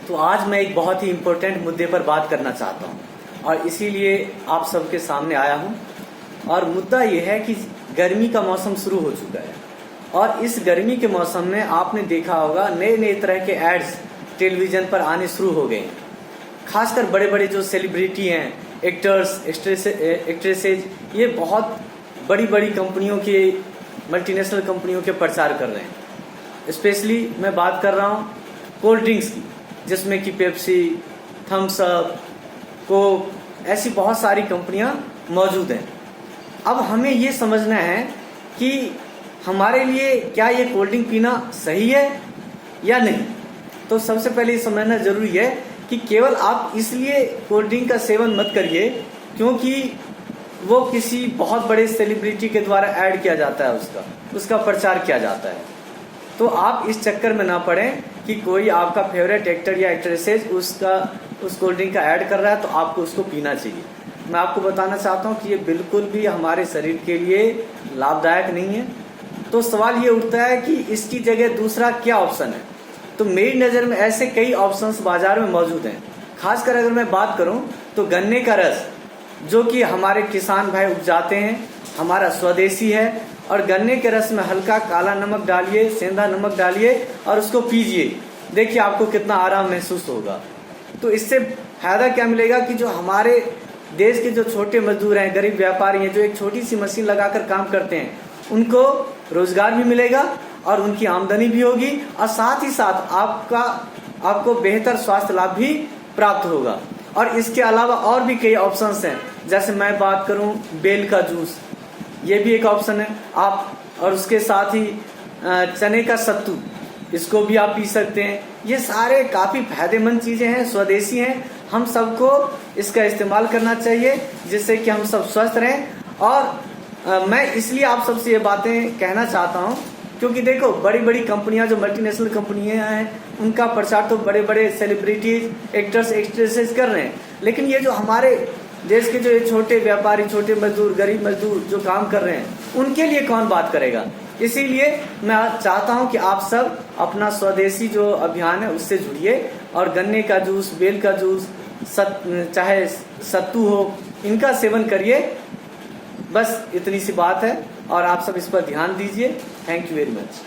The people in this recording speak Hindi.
तो आज मैं एक बहुत ही इम्पोर्टेंट मुद्दे पर बात करना चाहता हूँ और इसीलिए आप सबके सामने आया हूँ। और मुद्दा ये है कि गर्मी का मौसम शुरू हो चुका है और इस गर्मी के मौसम में आपने देखा होगा नए नए तरह के एड्स टेलीविज़न पर आने शुरू हो गए हैं। खासकर बड़े बड़े जो सेलिब्रिटी हैं, एक्टर्स, एक्ट्रेसेज, ये बहुत बड़ी बड़ी कंपनियों के, मल्टीनेशनल कंपनियों के प्रचार कर रहे हैं। स्पेशली मैं बात कर रहा हूँ कोल्ड ड्रिंक्स की, जिसमें कि पेप्सी, थम्स अप, कोक, ऐसी बहुत सारी कंपनियां मौजूद हैं। अब हमें ये समझना है कि हमारे लिए क्या ये कोल्ड ड्रिंक पीना सही है या नहीं। तो सबसे पहले ये समझना जरूरी है कि केवल आप इसलिए कोल्ड ड्रिंक का सेवन मत करिए क्योंकि वो किसी बहुत बड़े सेलिब्रिटी के द्वारा ऐड किया जाता है, उसका प्रचार किया जाता है। तो आप इस चक्कर में ना पड़ें कि कोई आपका फेवरेट एक्टर या एक्ट्रेसेस उस कोल्ड ड्रिंक का ऐड कर रहा है तो आपको उसको पीना चाहिए। मैं आपको बताना चाहता हूँ कि ये बिल्कुल भी हमारे शरीर के लिए लाभदायक नहीं है। तो सवाल ये उठता है कि इसकी जगह दूसरा क्या ऑप्शन है। तो मेरी नज़र में ऐसे कई ऑप्शंस बाजार में मौजूद हैं। खासकर अगर मैं बात करूं तो गन्ने का रस, जो कि हमारे किसान भाई उपजाते हैं, हमारा स्वदेशी है, और गन्ने के रस में हल्का काला नमक डालिए, सेंधा नमक डालिए और उसको पीजिए। देखिए आपको कितना आराम महसूस होगा। तो इससे फायदा क्या मिलेगा कि जो हमारे देश के जो छोटे मजदूर हैं, गरीब व्यापारी हैं, जो एक छोटी सी मशीन लगाकर काम करते हैं, उनको रोजगार भी मिलेगा और उनकी आमदनी भी होगी और साथ ही साथ आपको बेहतर स्वास्थ्य लाभ भी प्राप्त होगा। और इसके अलावा और भी कई ऑप्शंस हैं। जैसे मैं बात करूं बेल का जूस, ये भी एक ऑप्शन है आप, और उसके साथ ही चने का सत्तू, इसको भी आप पी सकते हैं। ये सारे काफ़ी फायदेमंद चीज़ें हैं, स्वदेशी हैं। हम सबको इसका इस्तेमाल करना चाहिए जिससे कि हम सब स्वस्थ रहें। और मैं इसलिए आप सबसे ये बातें कहना चाहता हूँ क्योंकि देखो बड़ी बड़ी कंपनियां, जो मल्टीनेशनल कंपनियां हैं, उनका प्रचार तो बड़े बड़े सेलिब्रिटीज, एक्टर्स, एक्ट्रेसेस कर रहे हैं, लेकिन ये जो हमारे देश के जो ये छोटे व्यापारी, छोटे मजदूर, गरीब मजदूर जो काम कर रहे हैं, उनके लिए कौन बात करेगा। इसीलिए मैं चाहता हूं कि आप सब अपना स्वदेशी जो अभियान है उससे जुड़िए और गन्ने का जूस, बेल का जूस, चाहे सत्तू हो, इनका सेवन करिए। बस इतनी सी बात है और आप सब इस पर ध्यान दीजिए। Thank you very much.